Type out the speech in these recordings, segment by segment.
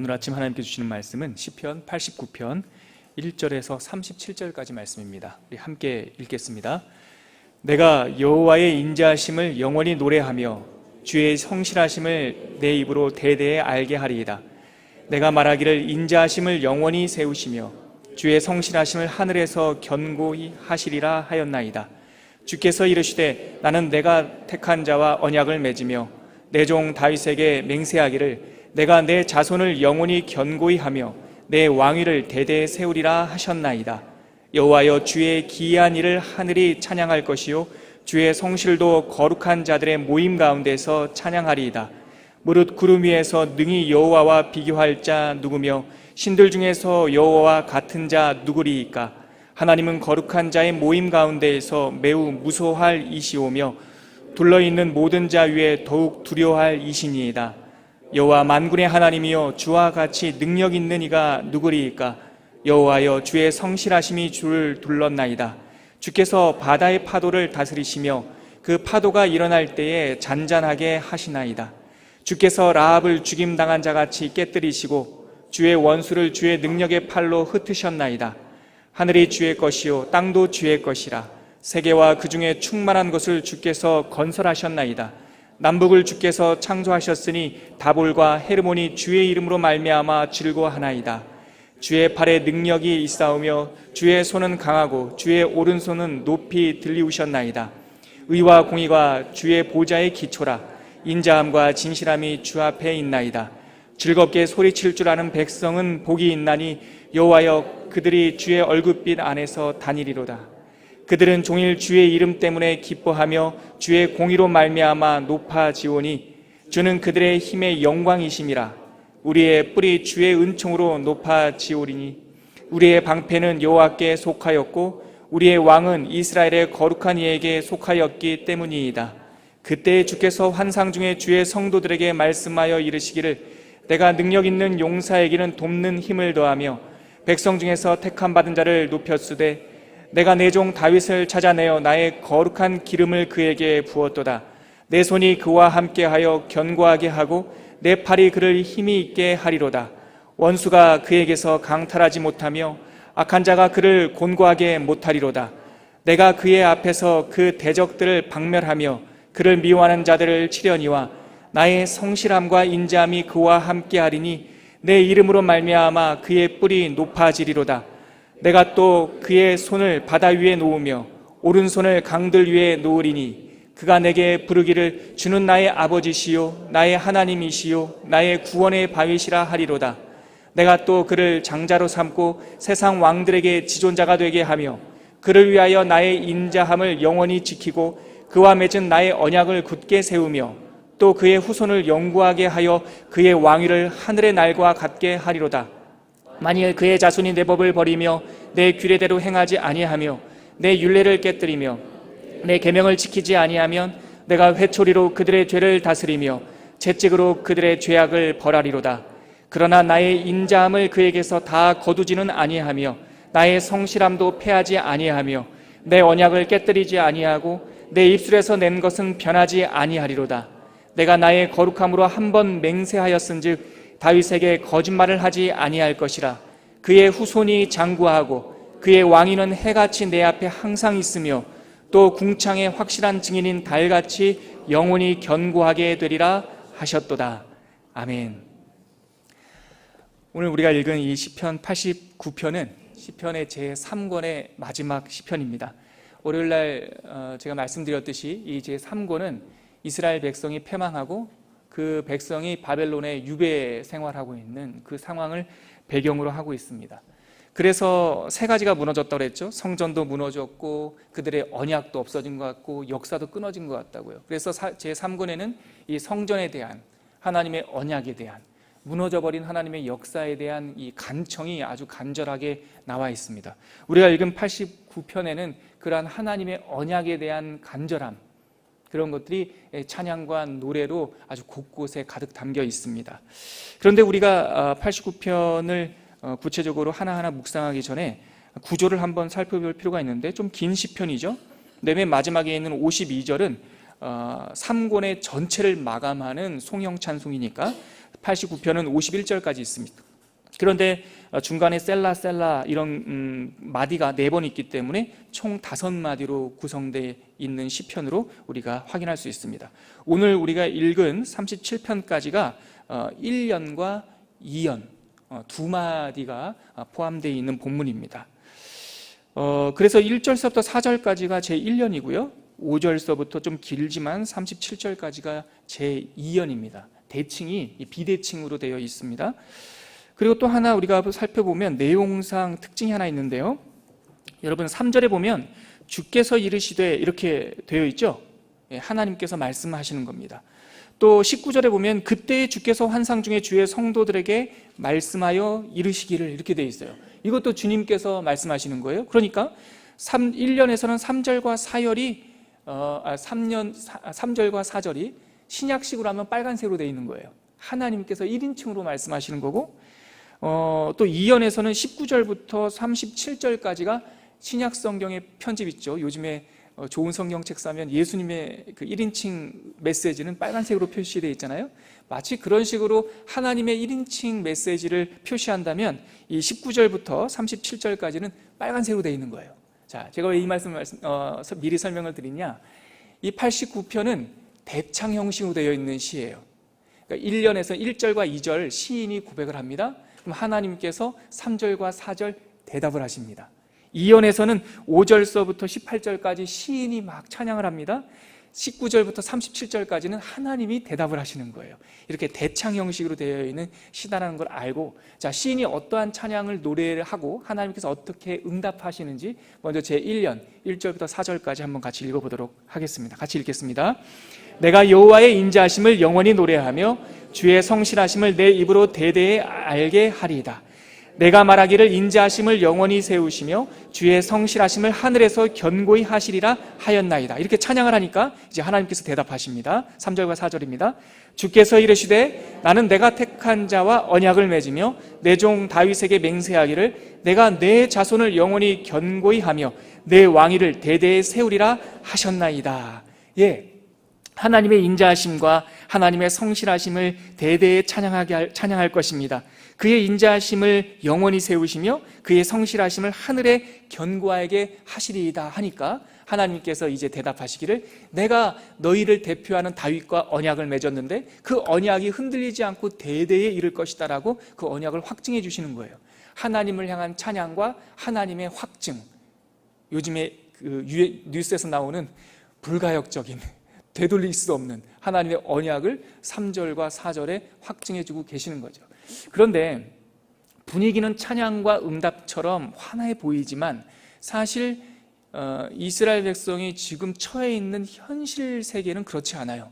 오늘 아침 하나님께 주시는 말씀은 시편 89편 1절에서 37절까지 말씀입니다. 우리 함께 읽겠습니다. 내가 여호와의 인자하심을 영원히 노래하며 주의 성실하심을 내 입으로 대대에 알게 하리이다. 내가 말하기를 인자하심을 영원히 세우시며 주의 성실하심을 하늘에서 견고히 하시리라 하였나이다. 주께서 이르시되 나는 내가 택한 자와 언약을 맺으며 내 종 다윗에게 맹세하기를 내가 내 자손을 영원히 견고히 하며 내 왕위를 대대에 세우리라 하셨나이다. 여호와여, 주의 기이한 일을 하늘이 찬양할 것이요 주의 성실도 거룩한 자들의 모임 가운데서 찬양하리이다. 무릇 구름 위에서 능히 여호와와 비교할 자 누구며 신들 중에서 여호와와 같은 자 누구리이까? 하나님은 거룩한 자의 모임 가운데에서 매우 무소할 이시오며 둘러있는 모든 자 위에 더욱 두려워할 이시니이다. 여호와 만군의 하나님이여, 주와 같이 능력 있는 이가 누구리이까? 여호와여, 주의 성실하심이 주를 둘렀나이다. 주께서 바다의 파도를 다스리시며 그 파도가 일어날 때에 잔잔하게 하시나이다. 주께서 라합을 죽임당한 자같이 깨뜨리시고 주의 원수를 주의 능력의 팔로 흩으셨나이다. 하늘이 주의 것이요 땅도 주의 것이라. 세계와 그 중에 충만한 것을 주께서 건설하셨나이다. 남북을 주께서 창조하셨으니 다볼과 헤르몬이 주의 이름으로 말미암아 즐거워하나이다. 주의 팔에 능력이 있사오며 주의 손은 강하고 주의 오른손은 높이 들리우셨나이다. 의와 공의가 주의 보좌의 기초라. 인자함과 진실함이 주 앞에 있나이다. 즐겁게 소리칠 줄 아는 백성은 복이 있나니 여호와여, 그들이 주의 얼굴빛 안에서 다니리로다. 그들은 종일 주의 이름 때문에 기뻐하며 주의 공의로 말미암아 높아지오니 주는 그들의 힘의 영광이심이라. 우리의 뿔이 주의 은총으로 높아지오리니 우리의 방패는 여호와께 속하였고 우리의 왕은 이스라엘의 거룩한 이에게 속하였기 때문이이다. 그때 주께서 환상 중에 주의 성도들에게 말씀하여 이르시기를 내가 능력 있는 용사에게는 돕는 힘을 더하며 백성 중에서 택함 받은 자를 높였으되 내가 내 종 다윗을 찾아내어 나의 거룩한 기름을 그에게 부었도다. 내 손이 그와 함께하여 견고하게 하고 내 팔이 그를 힘이 있게 하리로다. 원수가 그에게서 강탈하지 못하며 악한 자가 그를 곤고하게 못하리로다. 내가 그의 앞에서 그 대적들을 박멸하며 그를 미워하는 자들을 치려니와 나의 성실함과 인자함이 그와 함께하리니 내 이름으로 말미암아 그의 뿔이 높아지리로다. 내가 또 그의 손을 바다 위에 놓으며 오른손을 강들 위에 놓으리니 그가 내게 부르기를 주는 나의 아버지시요 나의 하나님이시요 나의 구원의 바위시라 하리로다. 내가 또 그를 장자로 삼고 세상 왕들에게 지존자가 되게 하며 그를 위하여 나의 인자함을 영원히 지키고 그와 맺은 나의 언약을 굳게 세우며 또 그의 후손을 영구하게 하여 그의 왕위를 하늘의 날과 같게 하리로다. 만일 그의 자손이 내 법을 버리며 내 규례대로 행하지 아니하며 내 율례를 깨뜨리며 내 계명을 지키지 아니하면 내가 회초리로 그들의 죄를 다스리며 채찍으로 그들의 죄악을 벌하리로다. 그러나 나의 인자함을 그에게서 다 거두지는 아니하며 나의 성실함도 패하지 아니하며 내 언약을 깨뜨리지 아니하고 내 입술에서 낸 것은 변하지 아니하리로다. 내가 나의 거룩함으로 한 번 맹세하였은즉 다윗에게 거짓말을 하지 아니할 것이라. 그의 후손이 장구하고 그의 왕위는 해같이 내 앞에 항상 있으며 또 궁창의 확실한 증인인 달같이 영원히 견고하게 되리라 하셨도다. 아멘. 오늘 우리가 읽은 이 시편 89편은 시편의 제3권의 마지막 시편입니다. 월요일날 제가 말씀드렸듯이 이 제3권은 이스라엘 백성이 패망하고 그 백성이 바벨론에 유배 생활하고 있는 그 상황을 배경으로 하고 있습니다. 그래서 세 가지가 무너졌다고 그랬죠. 성전도 무너졌고 그들의 언약도 없어진 것 같고 역사도 끊어진 것 같다고요. 그래서 제3권에는 이 성전에 대한 하나님의 언약에 대한 무너져버린 하나님의 역사에 대한 이 간청이 아주 간절하게 나와 있습니다. 우리가 읽은 89편에는 그러한 하나님의 언약에 대한 간절함, 그런 것들이 찬양과 노래로 아주 곳곳에 가득 담겨 있습니다. 그런데 우리가 89편을 구체적으로 하나하나 묵상하기 전에 구조를 한번 살펴볼 필요가 있는데 좀 긴 시편이죠. 맨 마지막에 있는 52절은 3권의 전체를 마감하는 송영 찬송이니까 89편은 51절까지 있습니다. 그런데 중간에 셀라 이런 마디가 4번 있기 때문에 총 5마디로 구성되어 있는 시편으로 우리가 확인할 수 있습니다. 오늘 우리가 읽은 37편까지가 1년과 2연 2마디가 포함되어 있는 본문입니다. 그래서 1절서부터 4절까지가 제1년이고요 5절서부터 좀 길지만 37절까지가 제2연입니다. 대칭이 비대칭으로 되어 있습니다. 그리고 또 하나 우리가 살펴보면 내용상 특징이 하나 있는데요, 여러분 3절에 보면 주께서 이르시되 이렇게 되어 있죠. 하나님께서 말씀하시는 겁니다. 또 19절에 보면 그때의 주께서 환상 중에 주의 성도들에게 말씀하여 이르시기를 이렇게 되어 있어요. 이것도 주님께서 말씀하시는 거예요. 그러니까 1년에서는 3절과 4절이 신약식으로 하면 빨간색으로 되어 있는 거예요. 하나님께서 1인칭으로 말씀하시는 거고, 또 2연에서는 19절부터 37절까지가 신약 성경의 편집 있죠. 요즘에 좋은 성경책 사면 예수님의 그 1인칭 메시지는 빨간색으로 표시되어 있잖아요. 마치 그런 식으로 하나님의 1인칭 메시지를 표시한다면 이 19절부터 37절까지는 빨간색으로 되어 있는 거예요. 자, 제가 왜 이 말씀을 미리 설명을 드리냐, 이 89편은 대창 형식으로 되어 있는 시예요. 그러니까 1년에서 1절과 2절 시인이 고백을 합니다. 그럼 하나님께서 3절과 4절 대답을 하십니다. 2연에서는 5절서부터 18절까지 시인이 막 찬양을 합니다. 19절부터 37절까지는 하나님이 대답을 하시는 거예요. 이렇게 대창 형식으로 되어 있는 시다라는 걸 알고, 자, 시인이 어떠한 찬양을 노래를 하고 하나님께서 어떻게 응답하시는지 먼저 제1년 1절부터 4절까지 한번 같이 읽어보도록 하겠습니다. 같이 읽겠습니다. 내가 여호와의 인자하심을 영원히 노래하며 주의 성실하심을 내 입으로 대대에 알게 하리이다. 내가 말하기를 인자하심을 영원히 세우시며 주의 성실하심을 하늘에서 견고히 하시리라 하였나이다. 이렇게 찬양을 하니까 이제 하나님께서 대답하십니다. 3절과 4절입니다. 주께서 이르시되 나는 내가 택한 자와 언약을 맺으며 내 종 다윗에게 맹세하기를 내가 내 자손을 영원히 견고히 하며 내 왕위를 대대에 세우리라 하셨나이다. 예, 하나님의 인자하심과 하나님의 성실하심을 대대에 찬양할 것입니다. 그의 인자하심을 영원히 세우시며 그의 성실하심을 하늘에 견고하게 하시리이다 하니까 하나님께서 이제 대답하시기를 내가 너희를 대표하는 다윗과 언약을 맺었는데 그 언약이 흔들리지 않고 대대에 이를 것이다 라고 그 언약을 확증해 주시는 거예요. 하나님을 향한 찬양과 하나님의 확증, 요즘에 그 뉴스에서 나오는 불가역적인 되돌릴 수 없는 하나님의 언약을 3절과 4절에 확증해주고 계시는 거죠. 그런데 분위기는 찬양과 응답처럼 환하게 보이지만 사실 이스라엘 백성이 지금 처해 있는 현실 세계는 그렇지 않아요.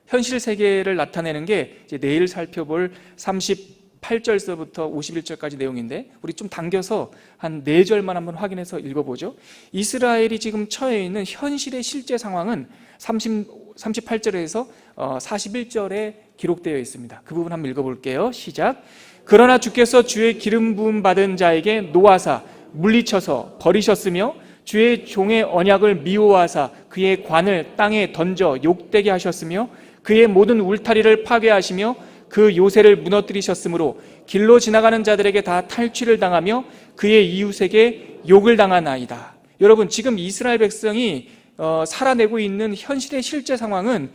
현실 세계를 나타내는 게 이제 내일 살펴볼 38절서부터 51절까지 내용인데 우리 좀 당겨서 한 4절만 한번 확인해서 읽어보죠. 이스라엘이 지금 처해 있는 현실의 실제 상황은 38절에서 41절에 기록되어 있습니다. 그 부분 한번 읽어볼게요. 시작. 그러나 주께서 주의 기름 부음 받은 자에게 노하사 물리쳐서 버리셨으며 주의 종의 언약을 미워하사 그의 관을 땅에 던져 욕되게 하셨으며 그의 모든 울타리를 파괴하시며 그 요새를 무너뜨리셨으므로 길로 지나가는 자들에게 다 탈취를 당하며 그의 이웃에게 욕을 당하나이다. 여러분, 지금 이스라엘 백성이 살아내고 있는 현실의 실제 상황은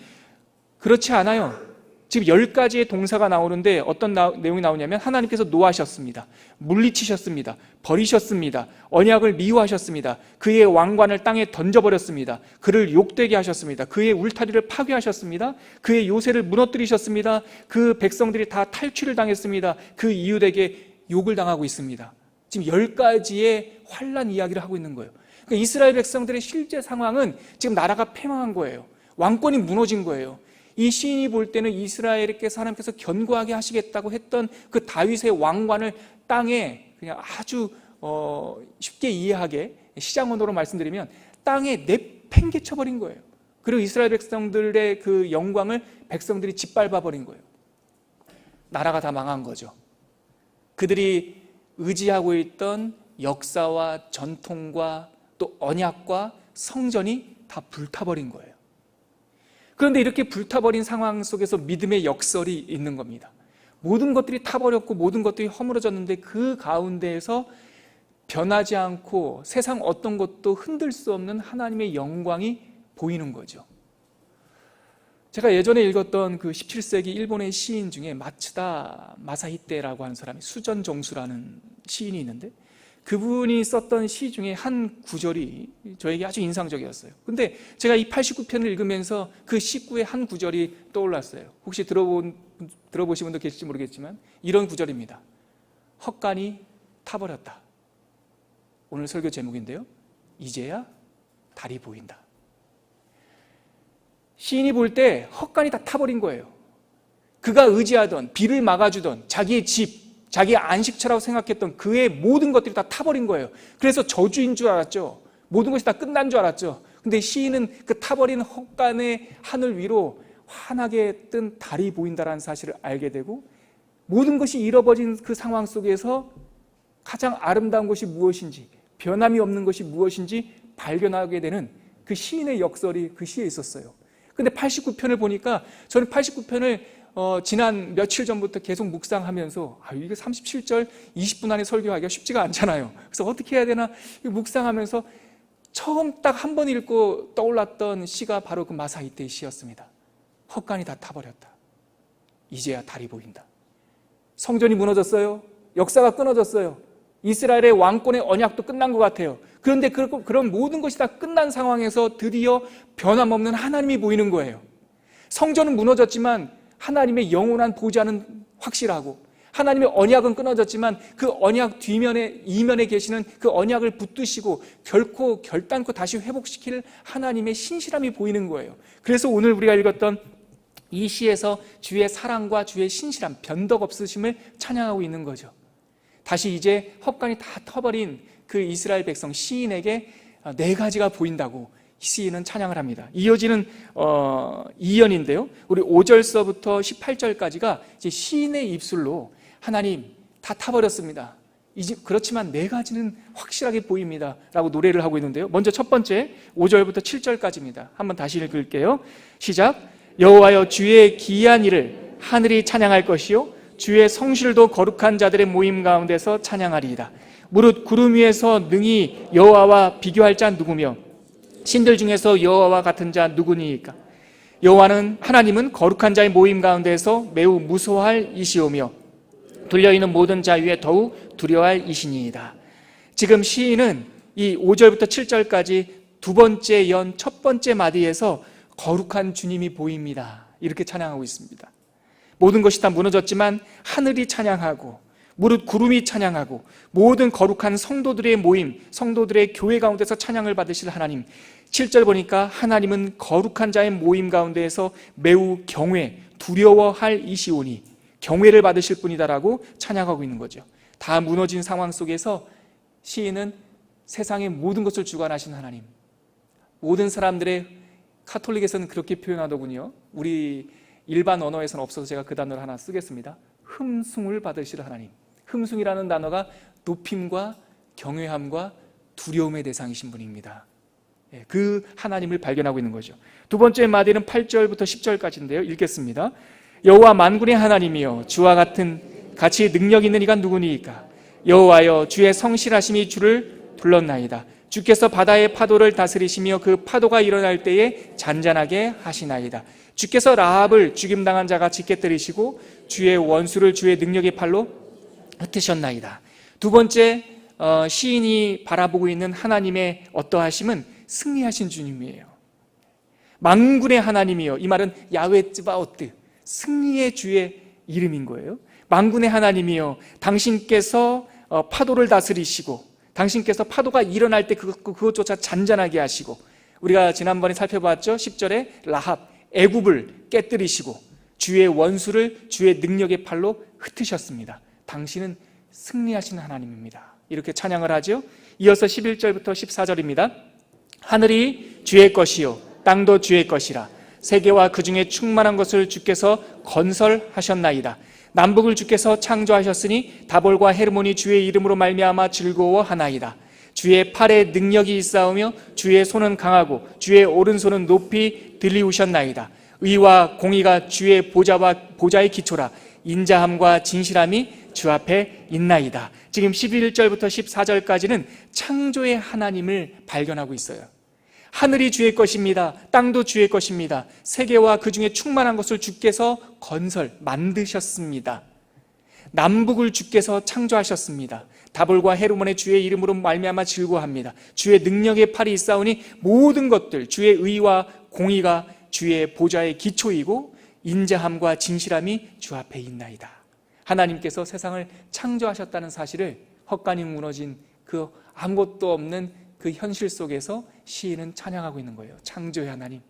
그렇지 않아요. 지금 10가지의 동사가 나오는데 어떤 내용이 나오냐면 하나님께서 노하셨습니다. 물리치셨습니다. 버리셨습니다. 언약을 미워하셨습니다. 그의 왕관을 땅에 던져버렸습니다. 그를 욕되게 하셨습니다. 그의 울타리를 파괴하셨습니다. 그의 요새를 무너뜨리셨습니다. 그 백성들이 다 탈취를 당했습니다. 그 이웃에게 욕을 당하고 있습니다. 지금 10가지의 환난 이야기를 하고 있는 거예요. 그러니까 이스라엘 백성들의 실제 상황은 지금 나라가 패망한 거예요. 왕권이 무너진 거예요. 이 시인이 볼 때는 이스라엘께서 하나님께서 견고하게 하시겠다고 했던 그 다윗의 왕관을 땅에 그냥 아주 쉽게 이해하게 시장언어로 말씀드리면 땅에 내팽개쳐버린 거예요. 그리고 이스라엘 백성들의 그 영광을 백성들이 짓밟아버린 거예요. 나라가 다 망한 거죠. 그들이 의지하고 있던 역사와 전통과 또 언약과 성전이 다 불타버린 거예요. 그런데 이렇게 불타버린 상황 속에서 믿음의 역설이 있는 겁니다. 모든 것들이 타버렸고 모든 것들이 허물어졌는데 그 가운데에서 변하지 않고 세상 어떤 것도 흔들 수 없는 하나님의 영광이 보이는 거죠. 제가 예전에 읽었던 그 17세기 일본의 시인 중에 마츠다 마사히테라고 하는 사람이 수전정수라는 시인이 있는데, 그분이 썼던 시 중에 한 구절이 저에게 아주 인상적이었어요. 근데 제가 이 89편을 읽으면서 그 19의 한 구절이 떠올랐어요. 혹시 들어보신 분도 계실지 모르겠지만 이런 구절입니다. 헛간이 타버렸다. 오늘 설교 제목인데요, 이제야 달이 보인다. 시인이 볼 때 헛간이 다 타버린 거예요. 그가 의지하던, 비를 막아주던 자기의 집, 자기의 안식처라고 생각했던 그의 모든 것들이 다 타버린 거예요. 그래서 저주인 줄 알았죠. 모든 것이 다 끝난 줄 알았죠. 근데 시인은 그 타버린 헛간의 하늘 위로 환하게 뜬 달이 보인다는 사실을 알게 되고, 모든 것이 잃어버린 그 상황 속에서 가장 아름다운 것이 무엇인지, 변함이 없는 것이 무엇인지 발견하게 되는 그 시인의 역설이 그 시에 있었어요. 근데 89편을 보니까 저는 89편을 지난 며칠 전부터 계속 묵상하면서 이게 37절 20분 안에 설교하기가 쉽지가 않잖아요. 그래서 어떻게 해야 되나 묵상하면서 처음 딱 한 번 읽고 떠올랐던 시가 바로 그 마사히테의 시였습니다. 헛간이 다 타버렸다. 이제야 달이 보인다. 성전이 무너졌어요. 역사가 끊어졌어요. 이스라엘의 왕권의 언약도 끝난 것 같아요. 그런데 그런 모든 것이 다 끝난 상황에서 드디어 변함없는 하나님이 보이는 거예요. 성전은 무너졌지만 하나님의 영원한 보좌는 확실하고, 하나님의 언약은 끊어졌지만 그 언약 이면에 계시는 그 언약을 붙드시고 결코 결단코 다시 회복시킬 하나님의 신실함이 보이는 거예요. 그래서 오늘 우리가 읽었던 이 시에서 주의 사랑과 주의 신실함, 변덕 없으심을 찬양하고 있는 거죠. 다시 이제 헛간이 다 터버린 그 이스라엘 백성 시인에게 네 가지가 보인다고 시인은 찬양을 합니다. 이어지는 2연인데요. 우리 5절서부터 18절까지가 이제 시인의 입술로 하나님 다 타버렸습니다. 그렇지만 네 가지는 확실하게 보입니다. 라고 노래를 하고 있는데요. 먼저 첫 번째 5절부터 7절까지입니다. 한번 다시 읽을게요. 시작. 여호와여, 주의 기이한 일을 하늘이 찬양할 것이요 주의 성실도 거룩한 자들의 모임 가운데서 찬양하리이다. 무릇 구름 위에서 능히 여호와와 비교할 자 누구며 신들 중에서 여호와와 같은 자 누구니이까? 여호와는, 하나님은 거룩한 자의 모임 가운데서 매우 무소할 이시오며 둘려있는 모든 자 위에 더욱 두려워할 이시니이다. 지금 시인은 이 5절부터 7절까지 두 번째 연 첫 번째 마디에서 거룩한 주님이 보입니다. 이렇게 찬양하고 있습니다. 모든 것이 다 무너졌지만 하늘이 찬양하고 무릇 구름이 찬양하고 모든 거룩한 성도들의 모임, 성도들의 교회 가운데서 찬양을 받으실 하나님. 7절 보니까 하나님은 거룩한 자의 모임 가운데에서 매우 두려워할 이시오니, 경외를 받으실 분이다라고 찬양하고 있는 거죠. 다 무너진 상황 속에서 시인은 세상의 모든 것을 주관하신 하나님, 모든 사람들의, 카톨릭에서는 그렇게 표현하더군요. 우리 일반 언어에서는 없어서 제가 그 단어를 하나 쓰겠습니다. 흠숭을 받으실 하나님. 흠숭이라는 단어가 높임과 경외함과 두려움의 대상이신 분입니다. 그 하나님을 발견하고 있는 거죠. 두 번째 마디는 8절부터 10절까지인데요. 읽겠습니다. 여호와 만군의 하나님이여, 주와 같이 능력 있는 이가 누구니이까? 여호와여, 주의 성실하심이 주를 불렀나이다. 주께서 바다의 파도를 다스리시며 그 파도가 일어날 때에 잔잔하게 하시나이다. 주께서 라합을 죽임당한 자같이 깨뜨리시고 주의 원수를 주의 능력의 팔로 흩으셨나이다. 두 번째 시인이 바라보고 있는 하나님의 어떠하심은 승리하신 주님이에요. 만군의 하나님이요, 이 말은 야훼 츠바오트, 승리의 주의 이름인 거예요. 만군의 하나님이요, 당신께서 파도를 다스리시고 당신께서 파도가 일어날 때 그것조차 잔잔하게 하시고, 우리가 지난번에 살펴봤죠. 10절에 라합, 애굽을 깨뜨리시고 주의 원수를 주의 능력의 팔로 흩으셨습니다. 당신은 승리하신 하나님입니다. 이렇게 찬양을 하죠. 이어서 11절부터 14절입니다. 하늘이 주의 것이요 땅도 주의 것이라. 세계와 그 중에 충만한 것을 주께서 건설하셨나이다. 남북을 주께서 창조하셨으니 다볼과 헤르몬이 주의 이름으로 말미암아 즐거워하나이다. 주의 팔에 능력이 있사오며 주의 손은 강하고 주의 오른손은 높이 들리우셨나이다. 의와 공의가 주의 보좌의 기초라. 인자함과 진실함이 주 앞에 있나이다. 지금 11절부터 14절까지는 창조의 하나님을 발견하고 있어요. 하늘이 주의 것입니다. 땅도 주의 것입니다. 세계와 그 중에 충만한 것을 주께서 만드셨습니다. 남북을 주께서 창조하셨습니다. 다볼과 헤르몬의 주의 이름으로 말미암아 즐거워합니다. 주의 능력의 팔이 있사오니 모든 것들 주의 의와 공의가 주의 보좌의 기초이고 인자함과 진실함이 주 앞에 있나이다. 하나님께서 세상을 창조하셨다는 사실을 헛간이 무너진 그 아무것도 없는 그 현실 속에서 시인은 찬양하고 있는 거예요. 창조의 하나님.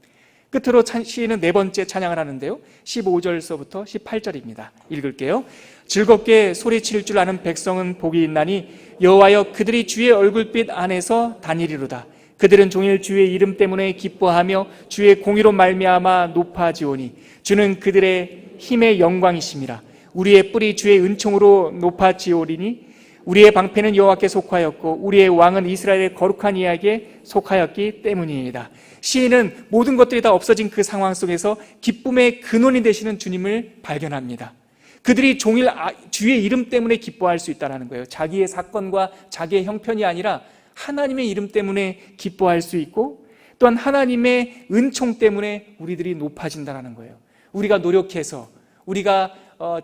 끝으로 시인은 네 번째 찬양을 하는데요, 15절서부터 18절입니다. 읽을게요. 즐겁게 소리칠 줄 아는 백성은 복이 있나니 여호와여 그들이 주의 얼굴빛 안에서 다니리로다. 그들은 종일 주의 이름 때문에 기뻐하며 주의 공의로 말미암아 높아지오니 주는 그들의 힘의 영광이심이라. 우리의 뿔이 주의 은총으로 높아지오리니 우리의 방패는 여호와께 속하였고 우리의 왕은 이스라엘의 거룩한 이에게 속하였기 때문이다. 시인은 모든 것들이 다 없어진 그 상황 속에서 기쁨의 근원이 되시는 주님을 발견합니다. 그들이 종일 주의 이름 때문에 기뻐할 수 있다는 거예요. 자기의 사건과 자기의 형편이 아니라 하나님의 이름 때문에 기뻐할 수 있고, 또한 하나님의 은총 때문에 우리들이 높아진다는 거예요. 우리가 노력해서, 우리가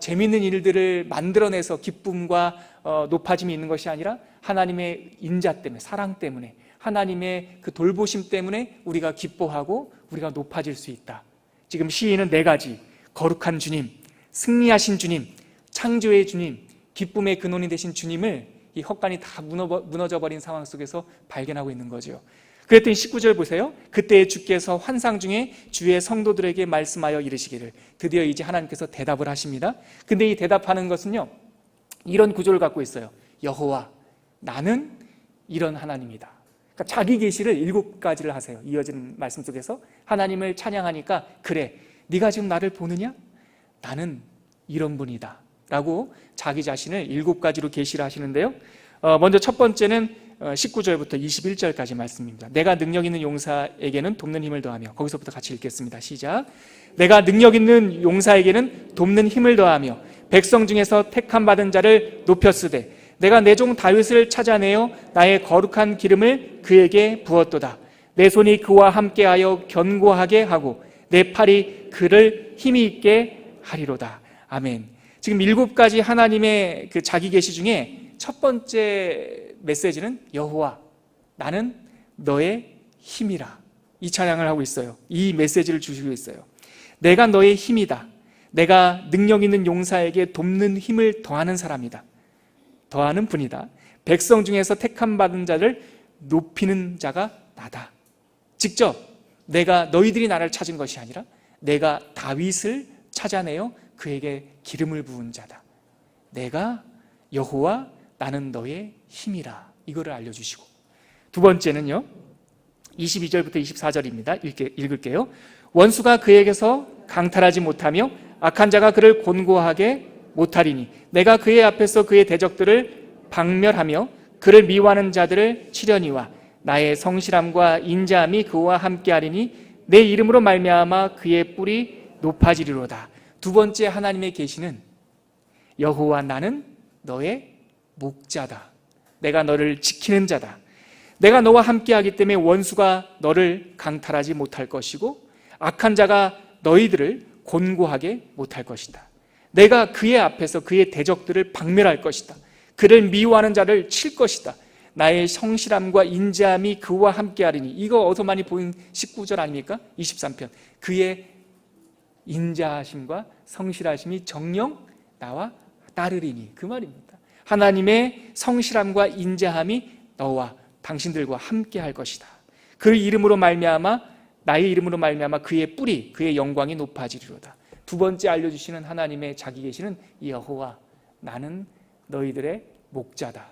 재미있는 일들을 만들어내서 기쁨과 높아짐이 있는 것이 아니라 하나님의 인자 때문에, 사랑 때문에, 하나님의 그 돌보심 때문에 우리가 기뻐하고 우리가 높아질 수 있다. 지금 시인은 네 가지, 거룩한 주님, 승리하신 주님, 창조의 주님, 기쁨의 근원이 되신 주님을 이 헛간이 다 무너져버린 상황 속에서 발견하고 있는 거죠. 그랬더니 19절 보세요. 그때 주께서 환상 중에 주의 성도들에게 말씀하여 이르시기를, 드디어 이제 하나님께서 대답을 하십니다. 근데 이 대답하는 것은요, 이런 구조를 갖고 있어요. 여호와, 나는 이런 하나님이다. 그러니까 자기 계시를 7가지를 하세요. 이어지는 말씀 속에서 하나님을 찬양하니까, 그래, 네가 지금 나를 보느냐? 나는 이런 분이다 라고 자기 자신을 7가지로 계시를 하시는데요, 먼저 첫 번째는 19절부터 21절까지 말씀입니다. 내가 능력 있는 용사에게는 돕는 힘을 더하며, 거기서부터 같이 읽겠습니다. 시작. 내가 능력 있는 용사에게는 돕는 힘을 더하며 백성 중에서 택함 받은 자를 높였으되 내가 내 종 다윗을 찾아내어 나의 거룩한 기름을 그에게 부었도다. 내 손이 그와 함께하여 견고하게 하고 내 팔이 그를 힘이 있게 하리로다. 아멘. 지금 7가지 하나님의 그 자기 계시 중에 첫 번째 메시지는 여호와, 나는 너의 힘이라, 이 찬양을 하고 있어요. 이 메시지를 주시고 있어요. 내가 너의 힘이다. 내가 능력 있는 용사에게 돕는 힘을 더하는 사람이다. 더하는 분이다. 백성 중에서 택함 받은 자를 높이는 자가 나다. 직접 내가, 너희들이 나를 찾은 것이 아니라 내가 다윗을 찾아내어 그에게 기름을 부은 자다. 내가 여호와, 나는 너의 힘이라, 이거를 알려주시고, 두 번째는요 22절부터 24절입니다. 읽을게요. 원수가 그에게서 강탈하지 못하며 악한 자가 그를 곤고하게 못하리니 내가 그의 앞에서 그의 대적들을 박멸하며 그를 미워하는 자들을 치려니와 나의 성실함과 인자함이 그와 함께하리니 내 이름으로 말미암아 그의 뿔이 높아지리로다. 두 번째 하나님의 계시는 여호와, 나는 너의 목자다. 내가 너를 지키는 자다. 내가 너와 함께하기 때문에 원수가 너를 강탈하지 못할 것이고 악한 자가 너희들을 곤고하게 못할 것이다. 내가 그의 앞에서 그의 대적들을 박멸할 것이다. 그를 미워하는 자를 칠 것이다. 나의 성실함과 인자함이 그와 함께하리니, 이거 어디서 많이 보인 19절 아닙니까? 23편. 그의 인자하심과 성실하심이 정녕 나와 따르리니, 그 말입니다. 하나님의 성실함과 인자함이 너와 당신들과 함께 할 것이다. 그 이름으로 말미암아, 나의 이름으로 말미암아 그의 뿔이, 그의 영광이 높아지리로다. 두 번째 알려주시는 하나님의 자기 계시는 여호와, 나는 너희들의 목자다.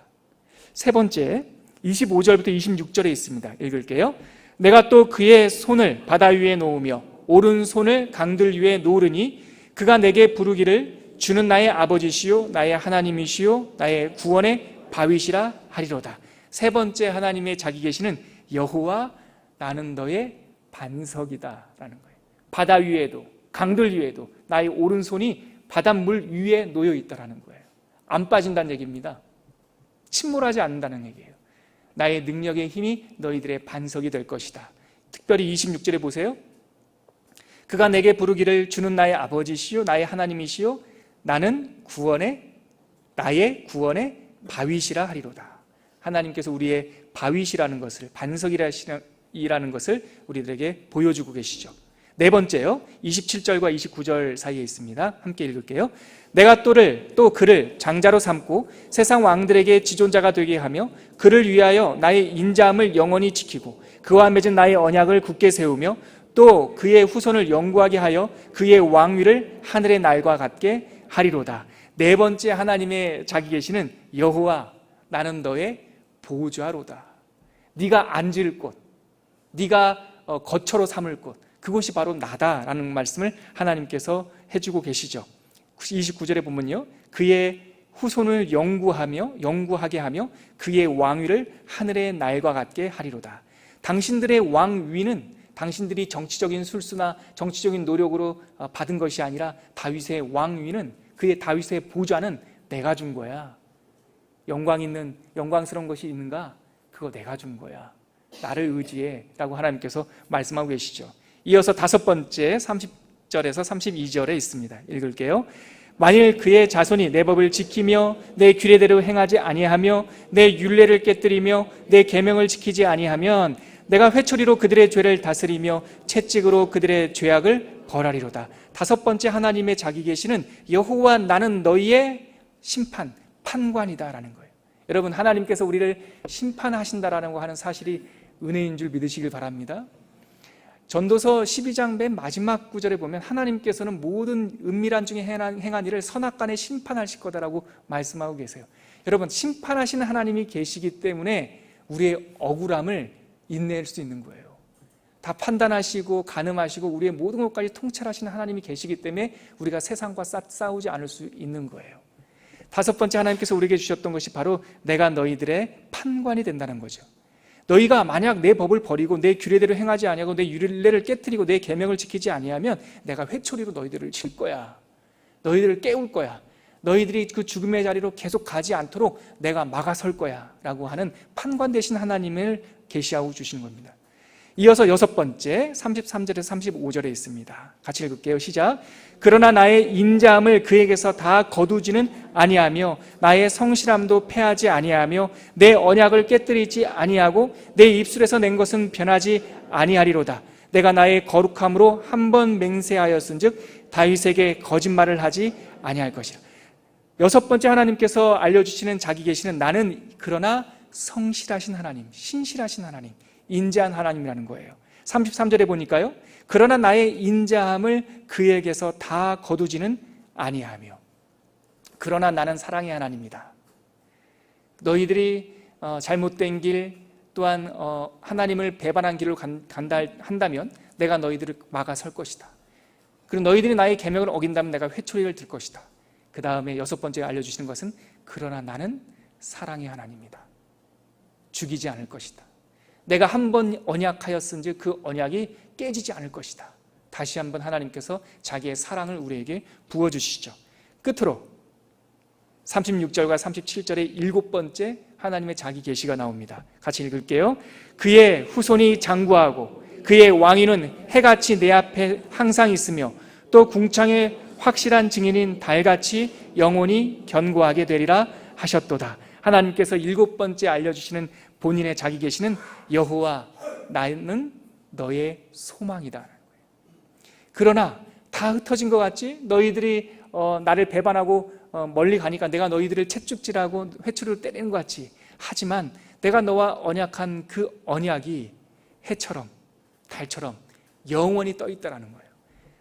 세 번째 25절부터 26절에 있습니다. 읽을게요. 내가 또 그의 손을 바다 위에 놓으며 오른손을 강들 위에 놓으리니 그가 내게 부르기를 주는 나의 아버지시요 나의 하나님이시요 나의 구원의 바위시라 하리로다. 세 번째 하나님의 자기 계시는 여호와, 나는 너의 반석이다 라는 거예요. 바다 위에도 강들 위에도 나의 오른손이 바닷물 위에 놓여 있다라는 거예요. 안 빠진다는 얘기입니다. 침몰하지 않는다는 얘기예요. 나의 능력의 힘이 너희들의 반석이 될 것이다. 특별히 26절에 보세요. 그가 내게 부르기를 주는 나의 아버지시요 나의 하나님이시요 나는 나의 구원의 바위시라 하리로다. 하나님께서 우리의 바위시라는 것을, 반석이라는 것을 우리들에게 보여주고 계시죠. 네 번째요, 27절과 29절 사이에 있습니다. 함께 읽을게요. 내가 또 그를 장자로 삼고 세상 왕들에게 지존자가 되게 하며 그를 위하여 나의 인자함을 영원히 지키고 그와 맺은 나의 언약을 굳게 세우며 또 그의 후손을 영구하게 하여 그의 왕위를 하늘의 날과 같게 하리로다. 네 번째 하나님의 자기 계시는 여호와 나는 너의 보좌로다. 네가 앉을 곳, 네가 거처로 삼을 곳, 그곳이 바로 나다라는 말씀을 하나님께서 해주고 계시죠. 29절에 보면요, 그의 후손을 영구하게 하며 그의 왕위를 하늘의 날과 같게 하리로다. 당신들의 왕위는 당신들이 정치적인 술수나 정치적인 노력으로 받은 것이 아니라 다윗의 왕위는, 그의 다윗의 보좌는 내가 준 거야. 영광스러운 것이 있는가? 그거 내가 준 거야. 나를 의지해 라고 하나님께서 말씀하고 계시죠. 이어서 다섯 번째 30절에서 32절에 있습니다. 읽을게요. 만일 그의 자손이 내 법을 지키며 내 규례대로 행하지 아니하며 내 율례를 깨뜨리며 내 계명을 지키지 아니하면 내가 회초리로 그들의 죄를 다스리며 채찍으로 그들의 죄악을 벌하리로다. 다섯 번째 하나님의 자기 계시는 여호와 나는 너희의 판관이다라는 거예요. 여러분, 하나님께서 우리를 심판하신다라는 거 하는 사실이 은혜인 줄 믿으시길 바랍니다. 전도서 12장 맨 마지막 구절에 보면 하나님께서는 모든 은밀한 중에 행한 일을 선악간에 심판하실 거다라고 말씀하고 계세요. 여러분, 심판하시는 하나님이 계시기 때문에 우리의 억울함을 인내할 수 있는 거예요. 다 판단하시고 가늠하시고 우리의 모든 것까지 통찰하시는 하나님이 계시기 때문에 우리가 세상과 싸우지 않을 수 있는 거예요. 다섯 번째 하나님께서 우리에게 주셨던 것이 바로 내가 너희들의 판관이 된다는 거죠. 너희가 만약 내 법을 버리고 내 규례대로 행하지 아니하고 내 율례를 깨뜨리고 내 계명을 지키지 아니하면 내가 회초리로 너희들을 칠 거야. 너희들을 깨울 거야. 너희들이 그 죽음의 자리로 계속 가지 않도록 내가 막아설 거야 라고 하는 판관 되신 하나님을 계시하고 주시는 겁니다. 이어서 여섯 번째 33절에서 35절에 있습니다. 같이 읽을게요. 시작. 그러나 나의 인자함을 그에게서 다 거두지는 아니하며 나의 성실함도 패하지 아니하며 내 언약을 깨뜨리지 아니하고 내 입술에서 낸 것은 변하지 아니하리로다. 내가 나의 거룩함으로 한 번 맹세하였은즉 다윗에게 거짓말을 하지 아니할 것이라. 여섯 번째 하나님께서 알려주시는 자기 계시는 나는 그러나 성실하신 하나님, 신실하신 하나님, 인자한 하나님이라는 거예요. 33절에 보니까요, 그러나 나의 인자함을 그에게서 다 거두지는 아니하며, 그러나 나는 사랑의 하나님이다. 너희들이 잘못된 길 또한 하나님을 배반한 길로 간다 한다면 내가 너희들을 막아설 것이다. 그리고 너희들이 나의 계명을 어긴다면 내가 회초리를 들 것이다. 그 다음에 여섯 번째 알려주시는 것은 그러나 나는 사랑의 하나님이다. 죽이지 않을 것이다. 내가 한 번 언약하였은지 그 언약이 깨지지 않을 것이다. 다시 한번 하나님께서 자기의 사랑을 우리에게 부어주시죠. 끝으로 36절과 37절의 일곱 번째 하나님의 자기 계시가 나옵니다. 같이 읽을게요. 그의 후손이 장구하고 그의 왕위는 해같이 내 앞에 항상 있으며 또 궁창의 확실한 증인인 달같이 영원히 견고하게 되리라 하셨도다. 하나님께서 일곱 번째 알려주시는 본인의 자기 계시는 여호와 나는 너의 소망이다. 그러나 다 흩어진 것 같지? 너희들이 나를 배반하고 멀리 가니까 내가 너희들을 채찍질하고 회초리로 때리는 것 같지? 하지만 내가 너와 언약한 그 언약이 해처럼 달처럼 영원히 떠 있다는 거예요.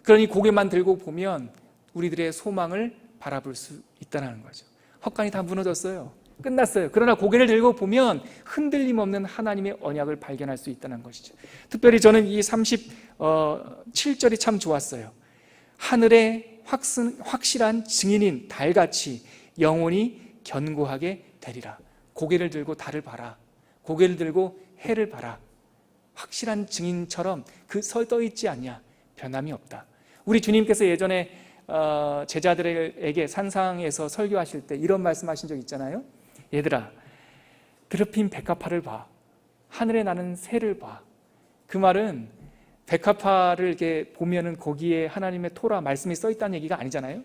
그러니 고개만 들고 보면 우리들의 소망을 바라볼 수 있다는 거죠. 헛간이 다 무너졌어요. 끝났어요. 그러나 고개를 들고 보면 흔들림 없는 하나님의 언약을 발견할 수 있다는 것이죠. 특별히 저는 이 37절이 참 좋았어요. 하늘의 확실한 증인인 달같이 영원히 견고하게 되리라. 고개를 들고 달을 봐라. 고개를 들고 해를 봐라. 확실한 증인처럼 그 서 떠 있지 않냐. 변함이 없다. 우리 주님께서 예전에 제자들에게 산상에서 설교하실 때 이런 말씀하신 적 있잖아요. 얘들아, 드럽힌 백합화를 봐. 하늘에 나는 새를 봐. 그 말은 백합화를 이렇게 보면은 거기에 하나님의 토라 말씀이 써 있다는 얘기가 아니잖아요.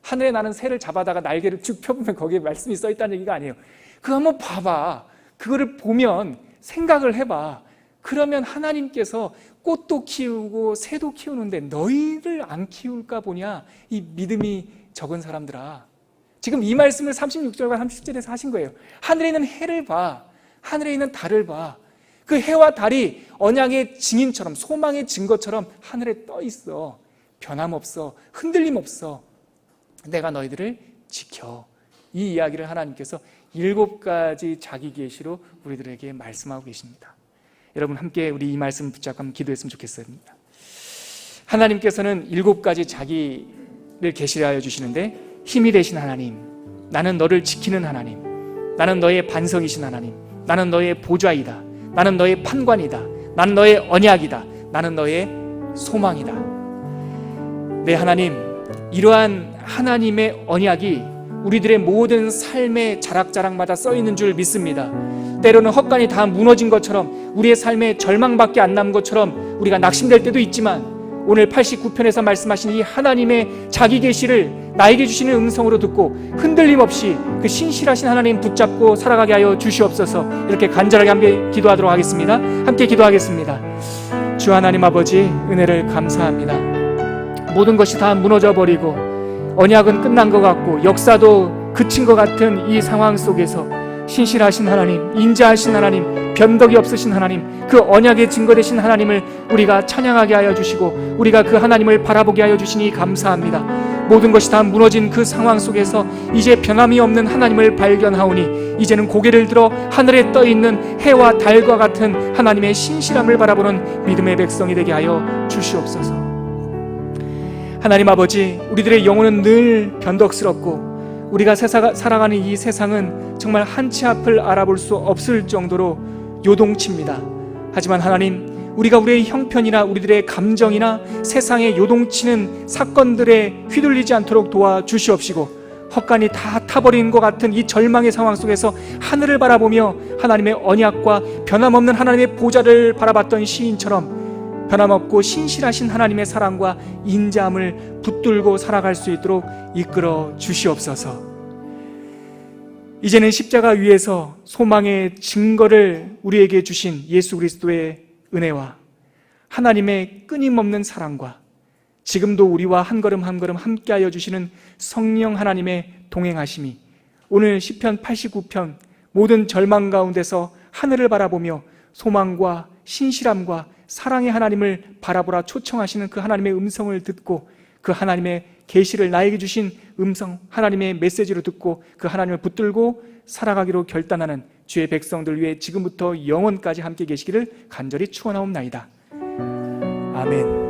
하늘에 나는 새를 잡아다가 날개를 쭉 펴보면 거기에 말씀이 써 있다는 얘기가 아니에요. 그거 한번 봐봐. 그거를 보면 생각을 해봐. 그러면 하나님께서 꽃도 키우고 새도 키우는데 너희를 안 키울까 보냐, 이 믿음이 적은 사람들아. 지금 이 말씀을 36절과 37절에서 하신 거예요. 하늘에 있는 해를 봐. 하늘에 있는 달을 봐. 그 해와 달이 언약의 증인처럼, 소망의 증거처럼 하늘에 떠 있어. 변함없어. 흔들림 없어. 내가 너희들을 지켜. 이 이야기를 하나님께서 7가지 자기 계시로 우리들에게 말씀하고 계십니다. 여러분, 함께 우리 이 말씀 붙잡고 한번 기도했으면 좋겠습니다. 하나님께서는 7가지 자기를 계시하여 주시는데, 힘이 되신 하나님, 나는 너를 지키는 하나님, 나는 너의 반석이신 하나님, 나는 너의 보좌이다, 나는 너의 판관이다, 나는 너의 언약이다, 나는 너의 소망이다. 네, 하나님, 이러한 하나님의 언약이 우리들의 모든 삶의 자락자락마다 써 있는 줄 믿습니다. 때로는 헛간이 다 무너진 것처럼, 우리의 삶에 절망밖에 안 남은 것처럼 우리가 낙심될 때도 있지만, 오늘 89편에서 말씀하신 이 하나님의 자기 계시를 나에게 주시는 음성으로 듣고 흔들림 없이 그 신실하신 하나님 붙잡고 살아가게 하여 주시옵소서. 이렇게 간절하게 함께 기도하도록 하겠습니다. 함께 기도하겠습니다. 주 하나님 아버지, 은혜를 감사합니다. 모든 것이 다 무너져 버리고 언약은 끝난 것 같고 역사도 그친 것 같은 이 상황 속에서 신실하신 하나님, 인자하신 하나님, 변덕이 없으신 하나님, 그 언약의 증거되신 하나님을 우리가 찬양하게 하여 주시고 우리가 그 하나님을 바라보게 하여 주시니 감사합니다. 모든 것이 다 무너진 그 상황 속에서 이제 변함이 없는 하나님을 발견하오니 이제는 고개를 들어 하늘에 떠있는 해와 달과 같은 하나님의 신실함을 바라보는 믿음의 백성이 되게 하여 주시옵소서. 하나님 아버지, 우리들의 영혼은 늘 변덕스럽고 우리가 살아가는 이 세상은 정말 한치 앞을 알아볼 수 없을 정도로 요동칩니다. 하지만 하나님, 우리가 우리의 형편이나 우리들의 감정이나 세상에 요동치는 사건들에 휘둘리지 않도록 도와주시옵시고, 헛간이 다 타버린 것 같은 이 절망의 상황 속에서 하늘을 바라보며 하나님의 언약과 변함없는 하나님의 보좌를 바라봤던 시인처럼 변함없고 신실하신 하나님의 사랑과 인자함을 붙들고 살아갈 수 있도록 이끌어 주시옵소서. 이제는 십자가 위에서 소망의 증거를 우리에게 주신 예수 그리스도의 은혜와 하나님의 끊임없는 사랑과 지금도 우리와 한 걸음 한 걸음 함께하여 주시는 성령 하나님의 동행하심이 오늘 시편 89편 모든 절망 가운데서 하늘을 바라보며 소망과 신실함과 사랑의 하나님을 바라보라 초청하시는 그 하나님의 음성을 듣고 그 하나님의 계시를 나에게 주신 음성, 하나님의 메시지로 듣고 그 하나님을 붙들고 살아가기로 결단하는 주의 백성들 위해 지금부터 영원까지 함께 계시기를 간절히 축원하옵나이다. 아멘.